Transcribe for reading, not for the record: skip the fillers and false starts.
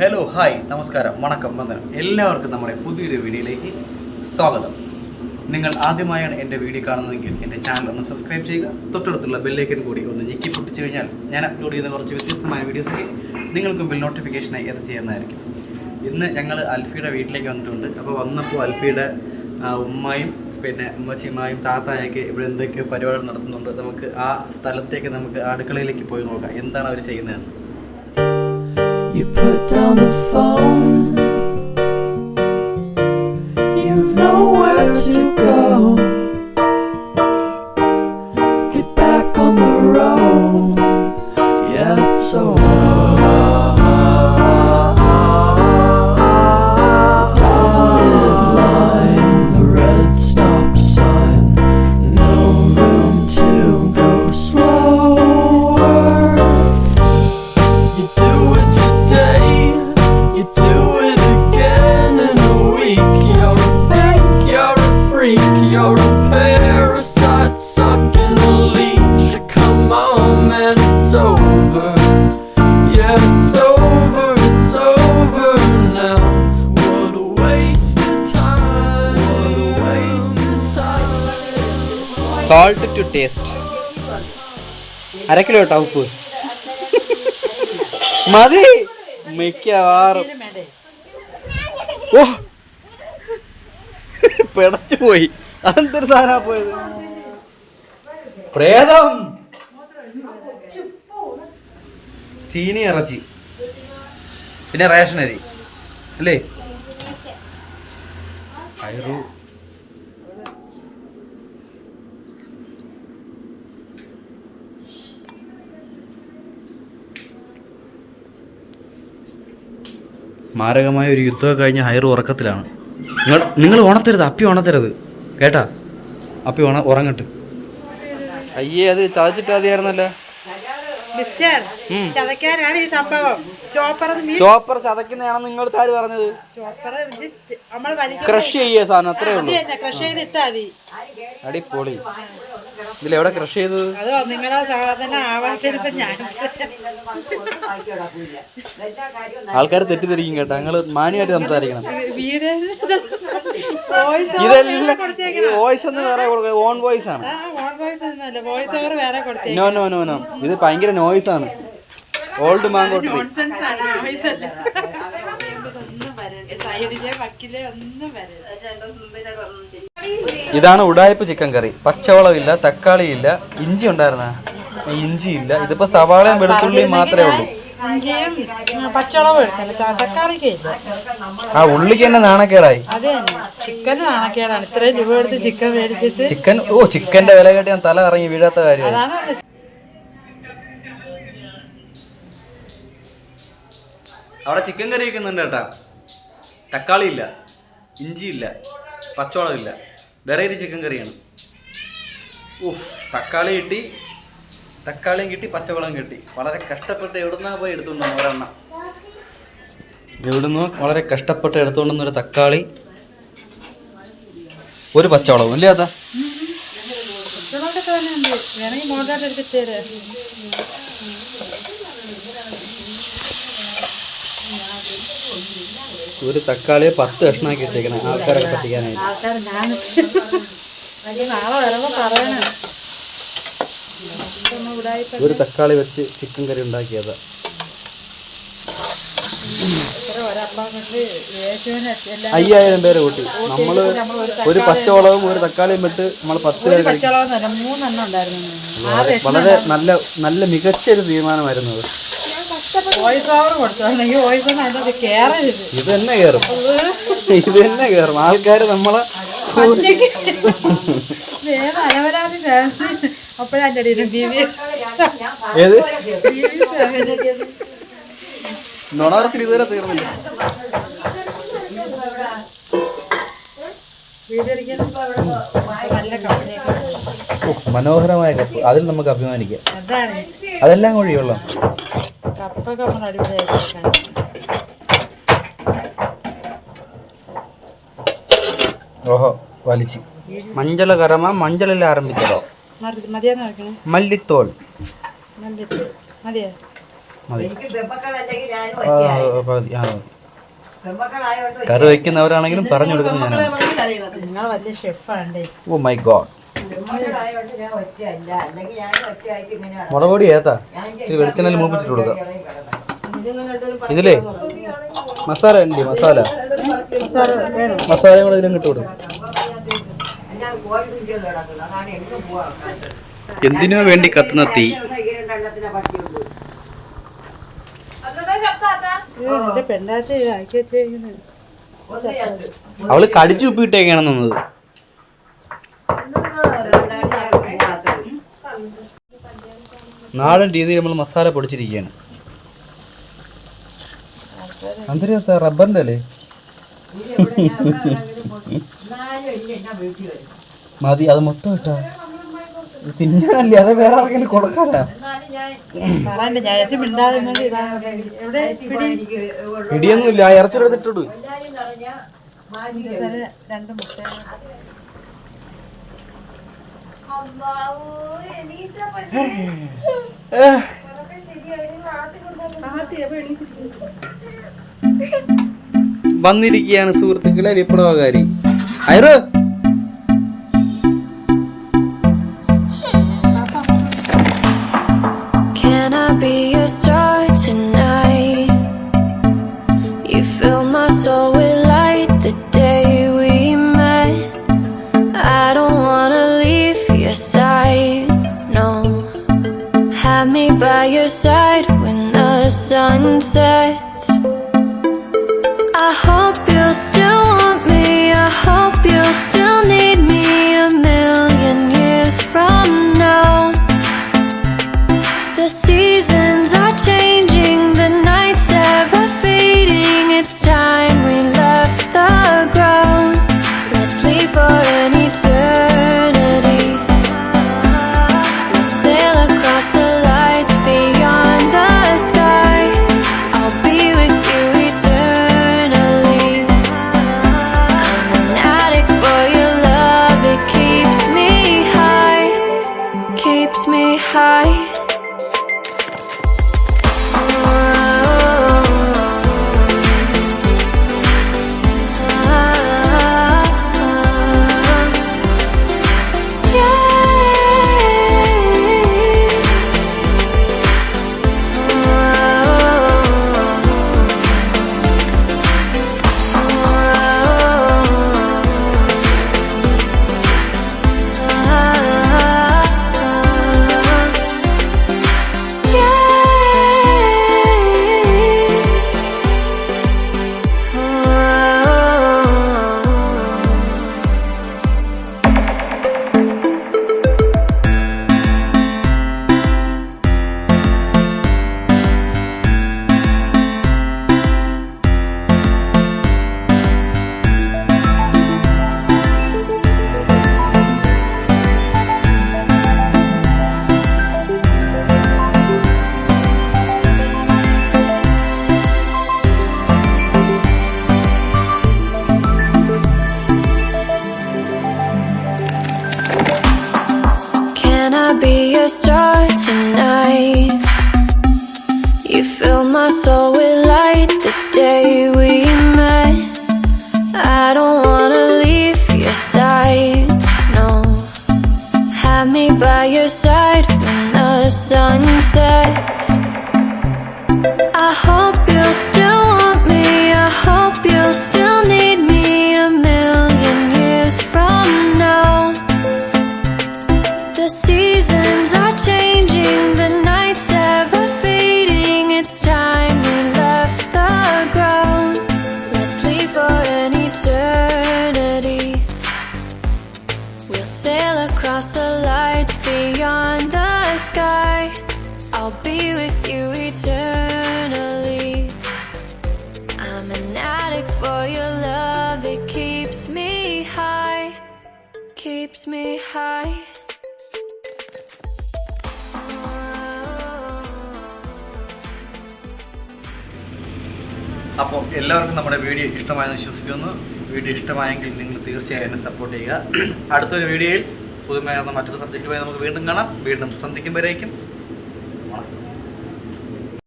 Hello hi നമസ്കാരം വണക്കം വന്ദനം എല്ലാവർക്കും നമ്മുടെ പുതിയൊരു വീഡിയോയിലേക്ക് സ്വാഗതം. നിങ്ങൾ ആദ്യമായാണ് എൻ്റെ വീഡിയോ കാണുന്നതെങ്കിൽ എൻ്റെ ചാനൽ ഒന്ന് സബ്സ്ക്രൈബ് ചെയ്യുക. തൊട്ടടുത്തുള്ള ബെല്ലൈക്കൻ കൂടി ഒന്ന് ഞെക്കി പൊട്ടിച്ചു കഴിഞ്ഞാൽ ഞാൻ അപ്ലോഡ് ചെയ്യുന്ന കുറച്ച് വ്യത്യസ്തമായ വീഡിയോസൊക്കെ നിങ്ങൾക്കും ബിൽ നോട്ടിഫിക്കേഷനായി അത് ചെയ്യുന്നതായിരിക്കും. ഇന്ന് ഞങ്ങൾ അൽഫിയുടെ വീട്ടിലേക്ക് വന്നിട്ടുണ്ട്. അപ്പോൾ വന്നപ്പോൾ അൽഫിയുടെ ഉമ്മയും പിന്നെ ഉമ്മച്ചിമായും താത്തായൊക്കെ ഇവിടെ എന്തൊക്കെയോ പരിപാടികൾ നടത്തുന്നുണ്ട്. നമുക്ക് ആ സ്ഥലത്തേക്ക് നമുക്ക് അടുക്കളയിലേക്ക് പോയി നോക്കാം എന്താണ് അവർ ചെയ്യുന്നതെന്ന്. You put down the phone. You've nowhere to go. Get back on the road. Yeah, it's over. Dotted line, the red stop sign. No room to go slower. You do it today, you do it again in a week. You're a freak, you're a freak, you're a parasite sucking a leech. Come on man, it's over. Yeah, it's over now. What a waste of time, what a waste of time. Salt to taste. അര kilo കേട്ടോ ഉപ്പ് മതി മിക്കവാറും. ഓ പിടച്ചു പോയി. അതെന്തൊരു സാധനം പോയത്? പ്രേതം. ചീനി ഇറച്ചി പിന്നെ റേഷനരി അല്ലേ? അയറു മാരകമായ ഒരു യുദ്ധമൊക്കെ കഴിഞ്ഞ് ഹൈറ് ഉറക്കത്തിലാണ്. നിങ്ങൾ ഉണത്തരുത്, അപ്പി ഉണത്തരുത് കേട്ടാ. അപ്പി ഉറങ്ങട്ട്. അയ്യേ, അത് ചതച്ചിട്ട് മതിയായിരുന്നല്ലോ. ചോപ്പർ ചതക്കുന്നതാണെന്ന് നിങ്ങൾ ആര് പറഞ്ഞത്? ക്രഷ് ചെയ്യ സാധനം അത്രേ ഉള്ളൂ. അടിപൊളി. ഇതിലെവിടെ ക്രഷ് ചെയ്തത്? ആൾക്കാർ തെറ്റിദ്ധരിക്കും കേട്ടോ. ഞങ്ങള് മാന്യമായിട്ട് സംസാരിക്കണം. ഇതെല്ലാം വോയിസ് എന്ന് വേറെ ഓൺ വോയിസ് ആണ്. നോ നോ നോ നോ, ഇത് ഭയങ്കര നോയിസ് ആണ്. ഓൾഡ് മാങ്കോട്ടി. ഇതാണ് ഉടായ്പ ചിക്കൻ കറി. പച്ചവളമില്ല, തക്കാളിയില്ല, ഇഞ്ചി ഉണ്ടായിരുന്ന ഇഞ്ചിയില്ല. ഇതിപ്പോ സവാളയും വെളുത്തുള്ളിയും മാത്രമേ ഉള്ളൂ. ആ ഉള്ളിക്ക് തന്നെ നാണക്കേടായി. ചിക്കൻ ചിക്കന്റെ വില കേട്ട് ഞാൻ തല ഇറങ്ങി വീഴാത്ത കാര്യം. അവിടെ ചിക്കൻ കറി വെക്കുന്നുണ്ട് കേട്ടാ. തക്കാളി ഇല്ല, ഇഞ്ചിയില്ല, പച്ചവളമില്ല, വെറൈറ്റി ചിക്കൻ കറിയാണ്. തക്കാളിയും കിട്ടി, പച്ചവളം കിട്ടി. വളരെ കഷ്ടപ്പെട്ട് എവിടുന്നാ പോയി എടുത്തുകൊണ്ടു ഒരെണ്ണം. എവിടുന്നോ വളരെ കഷ്ടപ്പെട്ട് എടുത്തുകൊണ്ടുവന്നൊരു തക്കാളി, ഒരു പച്ചവളവും അല്ലേ? അതാ ഒരു തക്കാളിയെ 10 കഷ്ണമാക്കി ഇട്ടേക്കണം ആൾക്കാരൊക്കെ പറ്റിക്കാനായിട്ട്. ഒരു തക്കാളി വെച്ച് ചിക്കൻ കറി ഉണ്ടാക്കിയതാ. $5000 പേരെ കൂട്ടി. നമ്മള് ഒരു പച്ചവളവും ഒരു തക്കാളിയും വിട്ട് നമ്മൾ 10 പേര് കഴിക്കും. വളരെ നല്ല നല്ല മികച്ചൊരു തീരുമാനമായിരുന്നു അത്. ഇത് തന്നെ കയറും ആൾക്കാര് നമ്മളെ. ഏത് നുണവർത്തിൽ ഇതുവരെ തീർന്നില്ല. മനോഹരമായ കപ്പ്, അതിൽ നമുക്ക് അഭിമാനിക്കാം. അതെല്ലാം കൊഴിയുള്ള ഓഹോ വലിച്ച്. മഞ്ഞൾ കരമ മഞ്ഞളെല്ലാം ആരംഭിച്ചതോ. മല്ലിത്തോൾ മതി. എനിക്ക് പെമ്മക്കളല്ലെങ്കിൽ ഞാനും ആ, മതി. ആ, പെമ്മക്കളായോണ്ട് കറി വയ്ക്കുന്നവരാണെങ്കിലും പറഞ്ഞു കൊടുക്കുന്നത് ഞാനാണ്. നിങ്ങൾ വലിയ ഷെഫാണ്ടേ. Oh my God. പെമ്മക്കളായോണ്ട് ഞാൻ ഒറ്റയല്ല, അല്ലെങ്കിൽ ഞാനും ഒറ്റയായിട്ട് ഇങ്ങനെയാണ്. മുളക് പൊടി ഏത്താ ഇത്തിരി വെളിച്ചെണ്ണയിൽ മൂപ്പിച്ചിട്ട് കൊടുക്കാം. ഇതിലേ മസാല ഉണ്ട്, മസാല കൂടെ ഇതിലും കിട്ടു കൊടുക്കും. ഞാൻ കോഴി കുഞ്ചികൾ കിടക്കുന്നത്, അതാണ് എങ്ങും പോവാൻ എന്തിനു വേണ്ടി കത്തുന്ന തീ. രണ്ടെണ്ണത്തിനെ പറ്റിയുള്ളൂ. എന്റെ പെണ്ണായിട്ട് ആക്കി വെച്ചേക്കുന്നത്. ഒന്ന് ചേർത്ത്. അവള് കടിച്ചു ഉപ്പിട്ടേക്കാണ് തന്നത്. നാടൻ രീതിയിൽ നമ്മൾ മസാല പൊടിച്ചിരിക്കുകയാണ്. അന്തരത്തെ റബ്ബറിന്റെ അല്ലേ മതി. അത് മൊത്തം ഇട്ടാ തിന്നാനല്ലേ, അത് വേറെ ആർക്കെങ്കിലും കൊടുക്കാനാ. പറയാണ്ട് ഞാൻ ചേച്ചി മിണ്ടാതെ എവിടെ പിടിയൊന്നുമില്ല, ആ ഇറച്ചിയെടുത്തിട്ടു. രണ്ട് മുട്ട വന്നിരിക്കുകയാണ് സുഹൃത്തുക്കളെ വിപ്ലവകാരി ഐറോ. Can I be your star tonight? You fill my soul with light the day we met. I don't wanna leave your side, no. Have me by your side when the sun sets. I hope you'll still want me, I hope you'll still need me a million years from now. The seasons are changing, the nights ever fading. It's time we left the ground. Let's leave for an eternity. We'll sail across the lights beyond the sky. I'll be with you eternally. I'm an addict for your love, it keeps me high, keeps me high. Can I be your star tonight? You fill my soul with light the day we met. I don't wanna leave your side, no. Have me by your side when the sun sets. I hope you'll still want me, I hope you'll still need me a million years from now. The seasons are changing, the nights ever fading. It's time we left the ground. Let's leave for an eternity. We'll sail across the lights beyond the sky. I'll be with you eternally. I'm an addict for your love, it keeps me high, keeps me high. അപ്പോൾ എല്ലാവർക്കും നമ്മുടെ video ഇഷ്ടമായെന്ന് വിശ്വസിക്കുന്നു. Video ഇഷ്ടമായെങ്കിൽ നിങ്ങൾ തീർച്ചയായും എന്നെ support ചെയ്യുക. അടുത്തൊരു വീഡിയോയിൽ പുതുമയാർന്ന മറ്റൊരു സബ്ജക്റ്റുമായി നമുക്ക് വീണ്ടും കാണാം. വീണ്ടും സന്ധിക്കുമ്പോഴേക്കും